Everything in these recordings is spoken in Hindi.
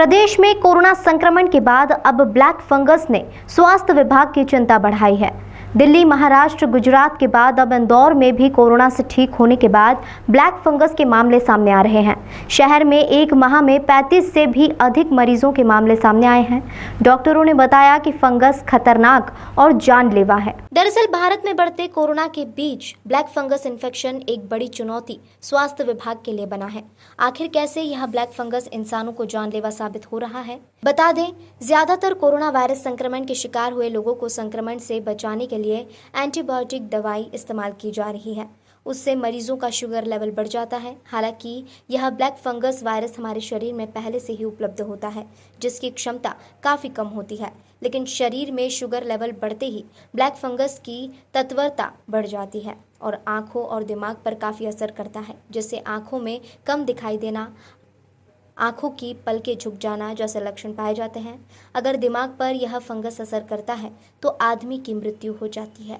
प्रदेश में कोरोना संक्रमण के बाद अब ब्लैक फंगस ने स्वास्थ्य विभाग की चिंता बढ़ाई है। दिल्ली, महाराष्ट्र, गुजरात के बाद अब इंदौर में भी कोरोना से ठीक होने के बाद ब्लैक फंगस के मामले सामने आ रहे हैं। शहर में एक माह में 35 से भी अधिक मरीजों के मामले सामने आए हैं। डॉक्टरों ने बताया कि फंगस खतरनाक और जानलेवा है। दरअसल भारत में बढ़ते कोरोना के बीच ब्लैक फंगस इन्फेक्शन एक बड़ी चुनौती स्वास्थ्य विभाग के लिए बना है। आखिर कैसे यह ब्लैक फंगस इंसानों को जानलेवा साबित हो रहा है, बता दें, ज्यादातर कोरोना वायरस संक्रमण के शिकार हुए लोगों को संक्रमण से बचाने के लिए एंटीबायोटिक दवाई इस्तेमाल की जा रही है। उससे मरीजों का शुगर लेवल बढ़ जाता है। हालांकि यह ब्लैक फंगस वायरस हमारे शरीर में पहले से ही उपलब्ध होता है, जिसकी क्षमता काफ़ी कम होती है। लेकिन शरीर में शुगर लेवल बढ़ते ही ब्लैक फंगस की तत्परता बढ़ जाती है और आँखों और दिमाग पर काफ़ी असर करता है, जिससे आँखों में कम दिखाई देना, आँखों की पलकें झुक जाना जैसे लक्षण पाए जाते हैं। अगर दिमाग पर यह फंगस असर करता है तो आदमी की मृत्यु हो जाती है।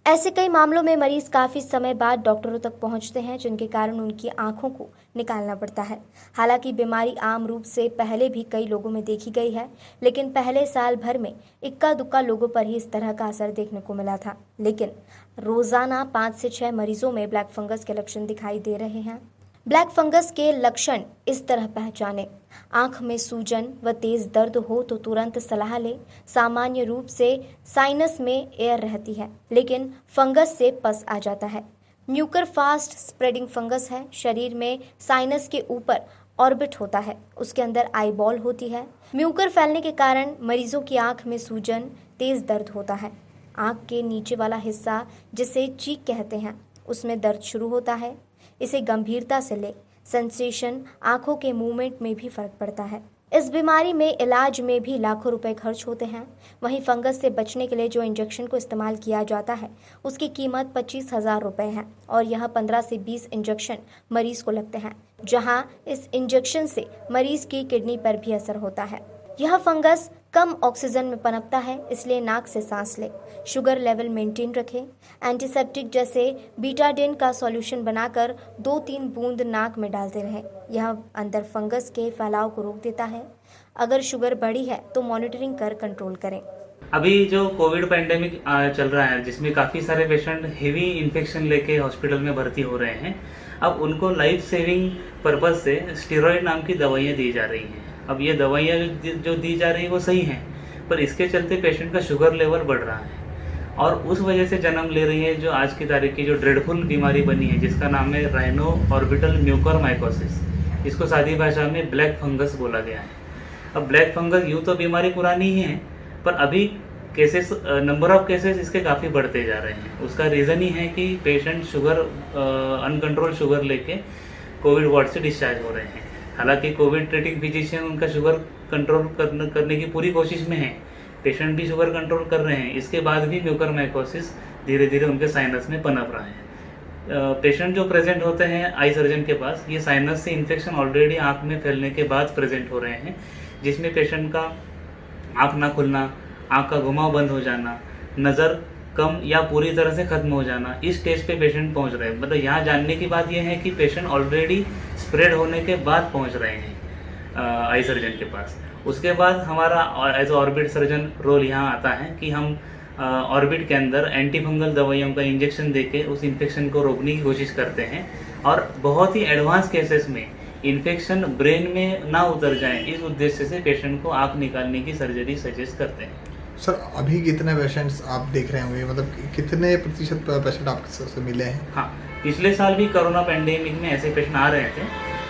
ऐसे कई मामलों में मरीज काफ़ी समय बाद डॉक्टरों तक पहुंचते हैं, जिनके कारण उनकी आंखों को निकालना पड़ता है। हालांकि बीमारी आम रूप से पहले भी कई लोगों में देखी गई है, लेकिन पहले साल भर में इक्का दुक्का लोगों पर ही इस तरह का असर देखने को मिला था। लेकिन रोजाना 5 से 6 मरीजों में ब्लैक फंगस के लक्षण दिखाई दे रहे हैं। ब्लैक फंगस के लक्षण इस तरह पहचाने: आंख में सूजन व तेज दर्द हो तो तुरंत सलाह ले। सामान्य रूप से साइनस में एयर रहती है, लेकिन फंगस से पस आ जाता है। म्यूकर फास्ट स्प्रेडिंग फंगस है। शरीर में साइनस के ऊपर ऑर्बिट होता है, उसके अंदर आई बॉल होती है। म्यूकर फैलने के कारण मरीजों की आंख में सूजन, तेज दर्द होता है। आंख के नीचे वाला हिस्सा, जिसे चीक कहते हैं, उसमें दर्द शुरू होता है। इसे गंभीरता से ले। सेंसेशन, आंखों के मूवमेंट में भी फर्क पड़ता है। इस बीमारी में इलाज में भी लाखों रुपए खर्च होते हैं। वहीं फंगस से बचने के लिए जो इंजेक्शन को इस्तेमाल किया जाता है, उसकी कीमत 25,000 रुपये है और यह 15 से 20 इंजेक्शन मरीज को लगते हैं, जहां इस इंजेक्शन से मरीज की किडनी पर भी असर होता है। यह फंगस कम ऑक्सीजन में पनपता है, इसलिए नाक से सांस ले। शुगर लेवल मेंटेन रखें। एंटीसेप्टिक जैसे बीटाडिन का सॉल्यूशन बनाकर 2-3 बूंद नाक में डालते रहें। यह अंदर फंगस के फैलाव को रोक देता है। अगर शुगर बढ़ी है तो मॉनिटरिंग कर कंट्रोल करें। अभी जो कोविड पैंडेमिक चल रहा है, जिसमें काफ़ी सारे पेशेंट हेवी इन्फेक्शन लेके हॉस्पिटल में भर्ती हो रहे हैं, अब उनको लाइफ सेविंग पर्पज़ से स्टेरॉइड नाम की दवाइयाँ दी जा रही हैं। अब ये दवाइयाँ जो दी जा रही है वो सही हैं, पर इसके चलते पेशेंट का शुगर लेवल बढ़ रहा है और उस वजह से जन्म ले रही है जो आज की तारीख की जो ड्रेडफुल बीमारी बनी है, जिसका नाम है राइनो ऑर्बिटल म्यूकोरमाइकोसिस। इसको सादी भाषा में ब्लैक फंगस बोला गया है। अब ब्लैक फंगस यूँ तो बीमारी पुरानी ही है, पर अभी केसेस, नंबर ऑफ केसेस इसके काफ़ी बढ़ते जा रहे हैं। उसका रीज़न ही है कि पेशेंट शुगर, अनकंट्रोल शुगर लेके कोविड वार्ड से डिस्चार्ज हो रहे हैं। हालांकि कोविड ट्रीटिंग फिजिशियन उनका शुगर कंट्रोल करने की पूरी कोशिश में है, पेशेंट भी शुगर कंट्रोल कर रहे हैं, इसके बाद भी म्यूकोरमाइकोसिस धीरे धीरे उनके साइनस में पनप रहा है। पेशेंट जो प्रेजेंट होते हैं आई सर्जन के पास, ये साइनस से इन्फेक्शन ऑलरेडी आँख में फैलने के बाद प्रेजेंट हो रहे हैं, जिसमें पेशेंट का आँख ना खुलना, आँख का घुमाव बंद हो जाना, नज़र कम या पूरी तरह से ख़त्म हो जाना, इस स्टेज पे पेशेंट पहुंच रहे हैं। मतलब यहाँ जानने की बात यह है कि पेशेंट ऑलरेडी स्प्रेड होने के बाद पहुंच रहे हैं आई सर्जन के पास। उसके बाद हमारा एज ऑर्बिट सर्जन रोल यहाँ आता है कि हम ऑर्बिट के अंदर एंटी फंगल दवाइयों का इंजेक्शन देके उस इन्फेक्शन को रोकने की कोशिश करते हैं और बहुत ही एडवांस केसेस में इन्फेक्शन ब्रेन में ना उतर जाए, इस उद्देश्य से पेशेंट को आँख निकालने की सर्जरी सजेस्ट करते हैं। सर, अभी कितने पेशेंट्स आप देख रहे होंगे, मतलब कितने प्रतिशत पेशेंट आपसे मिले हैं? हाँ, पिछले साल भी कोरोना पैंडेमिक में ऐसे पेशेंट आ रहे थे,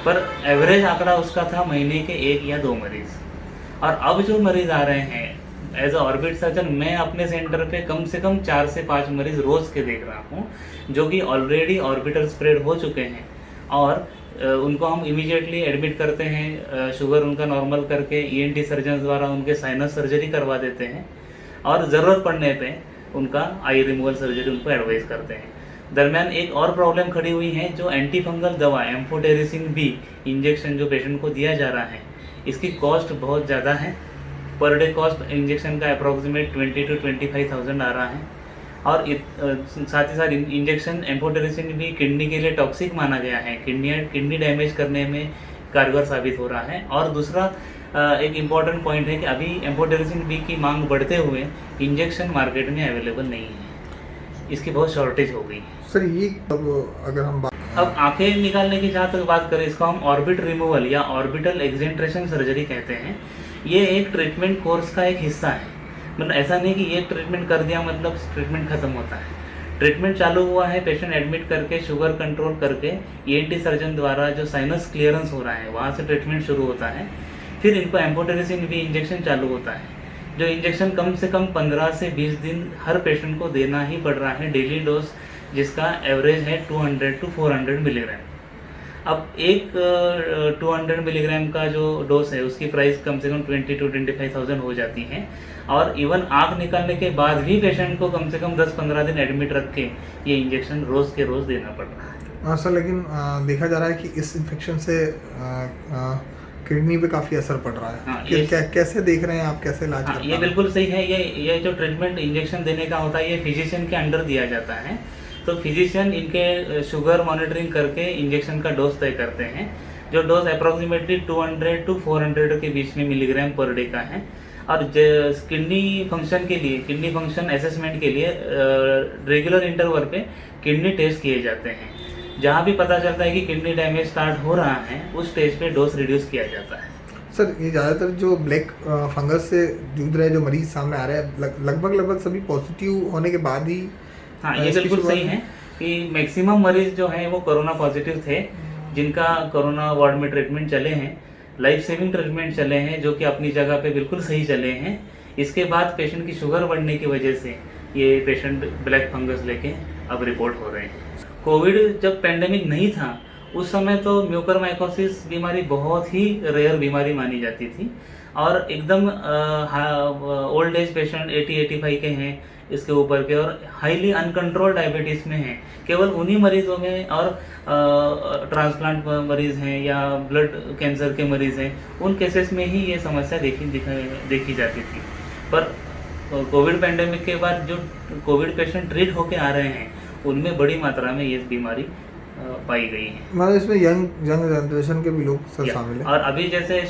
पर एवरेज आंकड़ा उसका था महीने के 1 या 2 मरीज। और अब जो मरीज आ रहे हैं, एज अ ऑर्बिट सर्जन मैं अपने सेंटर पे कम से कम 4 से 5 मरीज रोज़ के देख रहा हूँ, जो कि ऑलरेडी ऑर्बिटल स्प्रेड हो चुके हैं और उनको हम इमीडिएटली एडमिट करते हैं, शुगर उनका नॉर्मल करके ईएनटी सर्जन द्वारा उनके साइनस सर्जरी करवा देते हैं और ज़रूरत पड़ने पे उनका आई रिमूवल सर्जरी उनको एडवाइस करते हैं। दरमियान एक और प्रॉब्लम खड़ी हुई है, जो एंटी फंगल दवा एम्फोटेरिसिन बी इंजेक्शन जो पेशेंट को दिया जा रहा है, इसकी कॉस्ट बहुत ज़्यादा है। पर डे कॉस्ट इंजेक्शन का अप्रॉक्सीमेट 20 to 25,000 आ रहा है और साथ ही साथ इंजेक्शन एम्फोटेरिसिन भी किडनी के लिए टॉक्सिक माना गया है, किडनी डैमेज करने में कारगर साबित हो रहा है। और दूसरा एक इम्पॉर्टेंट पॉइंट है कि अभी एम्फोटेरिसिन बी की मांग बढ़ते हुए इंजेक्शन मार्केट में अवेलेबल नहीं है, इसकी बहुत शॉर्टेज हो गई है। सर ये अब अगर हम अब आंखें निकालने की जहाँ तक बात करें, इसको हम ऑर्बिट रिमूवल या ऑर्बिटल एक्सेंट्रेशन सर्जरी कहते हैं। ये एक ट्रीटमेंट कोर्स का एक हिस्सा है। मतलब ऐसा नहीं कि ये ट्रीटमेंट कर दिया मतलब ट्रीटमेंट खत्म होता है। ट्रीटमेंट चालू हुआ है, पेशेंट एडमिट करके शुगर कंट्रोल करके ईएनटी सर्जन द्वारा जो साइनस क्लियरेंस हो रहा है वहाँ से ट्रीटमेंट शुरू होता है। फिर इनको एम्फोटेरिसिन बी इंजेक्शन चालू होता है, जो इंजेक्शन कम से कम 15 से 20 दिन हर पेशेंट को देना ही पड़ रहा है, डेली डोज, जिसका एवरेज है 200 to 400 मिलीग्राम। अब एक 200 मिलीग्राम का जो डोज है उसकी प्राइस कम से कम 20 to 25,000 हो जाती है। और इवन आँख निकालने के बाद भी पेशेंट को कम से कम 10-15 दिन एडमिट रख के ये इंजेक्शन रोज़ के रोज़ देना पड़ रहा है। सर लेकिन देखा जा रहा है कि इस इन्फेक्शन से किडनी पे काफ़ी असर पड़ रहा है। हाँ, कैसे देख रहे हैं आप, कैसे इलाज कर ये बिल्कुल सही है। ये जो ट्रीटमेंट इंजेक्शन देने का होता है ये फिजिशियन के अंडर दिया जाता है। तो फिजिशियन इनके शुगर मॉनिटरिंग करके इंजेक्शन का डोज तय करते हैं, जो डोज अप्रॉक्सीमेटली 200 to 400 के बीच में मिलीग्राम पर डे का है। और किडनी फंक्शन के लिए, किडनी फंक्शन असेसमेंट के लिए रेगुलर इंटरवल पे किडनी टेस्ट किए जाते हैं। जहाँ भी पता चलता है कि किडनी डैमेज स्टार्ट हो रहा है उस स्टेज पे डोज रिड्यूस किया जाता है। सर ये ज़्यादातर जो ब्लैक फंगस से जूझ रहे जो मरीज सामने आ रहे हैं, लगभग सभी पॉजिटिव होने के बाद ही। हाँ, ये बिल्कुल सही है कि मैक्सिमम मरीज जो हैं वो कोरोना पॉजिटिव थे, जिनका कोरोना वार्ड में ट्रीटमेंट चले हैं, लाइफ सेविंग ट्रीटमेंट चले हैं, जो कि अपनी जगह पे बिल्कुल सही चले हैं। इसके बाद पेशेंट की शुगर बढ़ने की वजह से ये पेशेंट ब्लैक फंगस लेके अब रिपोर्ट हो रहे हैं। कोविड जब पेंडेमिक नहीं था उस समय तो म्यूकरमाइकोसिस बीमारी बहुत ही रेयर बीमारी मानी जाती थी, और एकदम ओल्ड एज पेशेंट 80-85 के हैं इसके ऊपर के, और हाईली अनकंट्रोल डायबिटीज़ में हैं, केवल उन्हीं मरीजों में, और ट्रांसप्लांट मरीज़ हैं या ब्लड कैंसर के मरीज़ हैं, उन केसेस में ही ये समस्या देखी जाती थी। पर कोविड पेंडेमिक के बाद जो कोविड पेशेंट ट्रीट होके आ रहे हैं उनमें बड़ी मात्रा में ये बीमारी पाई गई है। मतलब इसमें यंग जनरेशन के भी लोग सर शामिल हैं। और अभी जैसे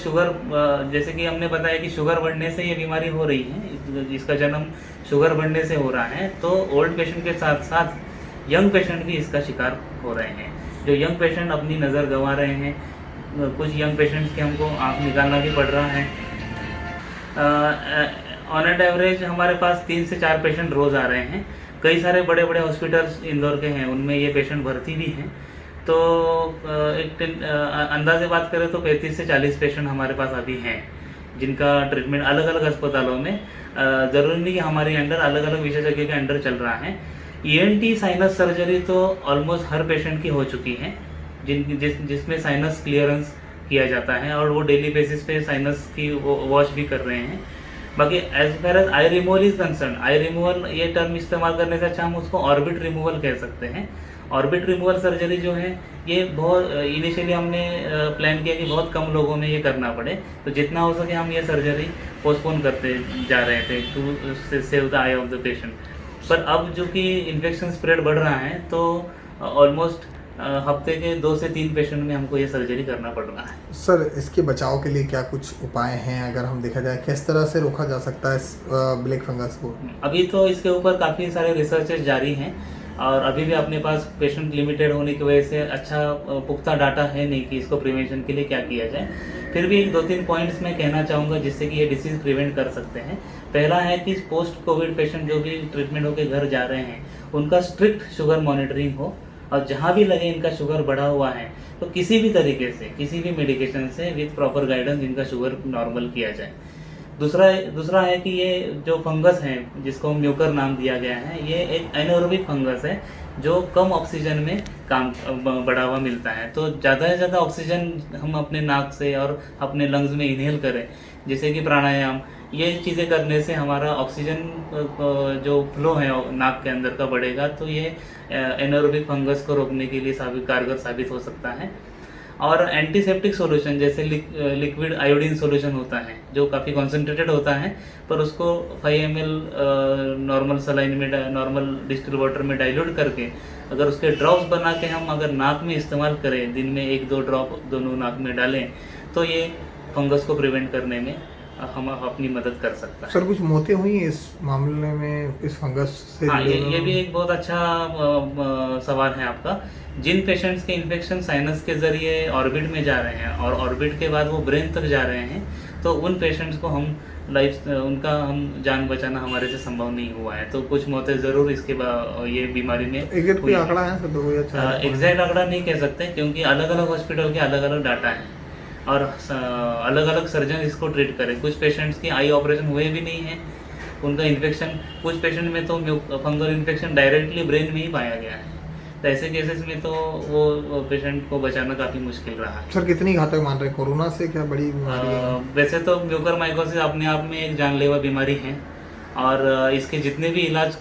जैसे कि हमने बताया कि शुगर बढ़ने से ये बीमारी हो रही है, इसका जन्म शुगर बढ़ने से हो रहा है, तो ओल्ड पेशेंट के साथ साथ यंग पेशेंट भी इसका शिकार हो रहे हैं। जो यंग पेशेंट अपनी नज़र गंवा रहे हैं, कुछ यंग पेशेंट्स के हमको आँख निकालना भी पड़ रहा है। ऑन एट एवरेज हमारे पास 3 से 4 पेशेंट रोज़ आ रहे हैं। कई सारे बड़े बड़े हॉस्पिटल्स इंदौर के हैं, उनमें ये पेशेंट भर्ती भी हैं। तो एक अंदाजे बात करें तो 35 से 40 पेशेंट हमारे पास अभी हैं, जिनका ट्रीटमेंट अलग अलग अस्पतालों में, ज़रूरी नहीं कि हमारे अंडर, अलग अलग विशेषज्ञ के अंडर चल रहा है। ईएनटी साइनस सर्जरी तो ऑलमोस्ट हर पेशेंट की हो चुकी है, जिसमें साइनस क्लियरेंस किया जाता है, और वो डेली बेसिस पे साइनस की वॉच भी कर रहे हैं। बाकी as far as eye removal is concern, eye removal ये टर्म इस्तेमाल करने से अच्छा हम उसको ऑर्बिट रिमूवल कह सकते हैं। ऑर्बिट रिमूवल सर्जरी जो है ये बहुत इनिशियली हमने प्लान किया कि बहुत कम लोगों में ये करना पड़े, तो जितना हो सके हम ये सर्जरी पोस्टपोन करते जा रहे थे to save the eye of the patient. पर अब जो कि इन्फेक्शन स्प्रेड बढ़ रहा है तो ऑलमोस्ट हफ्ते के 2 से 3 पेशेंट में हमको ये सर्जरी करना पड़ रहा है। सर इसके बचाव के लिए क्या कुछ उपाय हैं, अगर हम देखा जाए किस तरह से रोका जा सकता है इस ब्लैक फंगस को? अभी तो इसके ऊपर काफ़ी सारे रिसर्चेस जारी हैं, और अभी भी अपने पास पेशेंट लिमिटेड होने की वजह से अच्छा पुख्ता डाटा है नहीं कि इसको प्रिवेंशन के लिए क्या किया जाए। फिर भी 2-3 पॉइंट्स मैं कहना चाहूँगा जिससे कि ये डिसीज़ प्रिवेंट कर सकते हैं। पहला है कि पोस्ट कोविड पेशेंट जो भी ट्रीटमेंट होकर घर जा रहे हैं उनका स्ट्रिक्ट शुगर मॉनिटरिंग हो, और जहाँ भी लगे इनका शुगर बढ़ा हुआ है तो किसी भी तरीके से, किसी भी मेडिकेशन से विथ प्रॉपर गाइडेंस इनका शुगर नॉर्मल किया जाए। दूसरा है कि ये जो फंगस है जिसको म्यूकर नाम दिया गया है, ये एक एनारोबिक फंगस है जो कम ऑक्सीजन में काम बढ़ावा मिलता है। तो ज़्यादा से ज़्यादा ऑक्सीजन हम अपने नाक से और अपने लंग्स में इनहेल करें, जैसे कि प्राणायाम, ये चीज़ें करने से हमारा ऑक्सीजन जो फ्लो है नाक के अंदर का बढ़ेगा, तो ये एनारोबिक फंगस को रोकने के लिए कारगर साबित हो सकता है। और एंटीसेप्टिक सॉल्यूशन जैसे लिक्विड आयोडीन सॉल्यूशन होता है जो काफ़ी कॉन्सेंट्रेटेड होता है, पर उसको 5 ml नॉर्मल सलाइन में, नॉर्मल डिस्टिल वाटर में डाइल्यूट करके अगर उसके ड्रॉप्स बना के हम अगर नाक में इस्तेमाल करें, दिन में 1-2 ड्रॉप दोनों नाक में डालें, तो ये फंगस को प्रिवेंट करने में हम अपनी मदद कर सकता है। सर कुछ मौतें हुई हैं इस मामले में, इस फंगस से हाँ, जुड़े ये हुए? भी एक बहुत अच्छा सवाल है आपका। जिन पेशेंट्स के इन्फेक्शन साइनस के ज़रिए ऑर्बिट में जा रहे हैं और ऑर्बिट के बाद वो ब्रेन तक जा रहे हैं, तो उन पेशेंट्स को हम उनका हम जान बचाना हमारे से संभव नहीं हुआ है। तो कुछ मौतें ज़रूर इसके ये बीमारी में एग्जैक्ट कोई आंकड़ा है सर, 2 या 4? एग्जैक्ट आंकड़ा नहीं कह सकते, क्योंकि अलग अलग हॉस्पिटल के अलग अलग डाटा हैं और अलग अलग सर्जन इसको ट्रीट करें। कुछ पेशेंट्स की आई ऑपरेशन हुए भी नहीं है, उनका इन्फेक्शन कुछ पेशेंट में तो फंगल इन्फेक्शन डायरेक्टली ब्रेन में ही पाया गया है। तो ऐसे केसेस में तो वो पेशेंट को बचाना काफ़ी मुश्किल रहा है। सर कितनी घातक मान रहे हैं, कोरोना से क्या बड़ी बीमारी है? वैसे तो म्यूकरमाइकोसिस अपने आप में एक जानलेवा बीमारी है और इसके जितने भी इलाज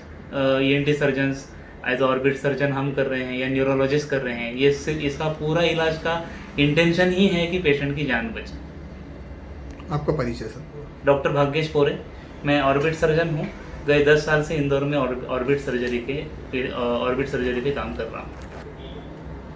ENT surgeons as orbit surgeon हम कर रहे हैं या न्यूरोलॉजिस्ट कर रहे हैं, ये इसका पूरा इलाज का इंटेंशन ही है कि पेशेंट की जान बचे। आपका परिचय सर? डॉक्टर भाग्येश पोरे, मैं ऑर्बिट सर्जन हूँ। गए 10 साल से इंदौर में ऑर्बिट सर्जरी पे काम कर रहा हूँ।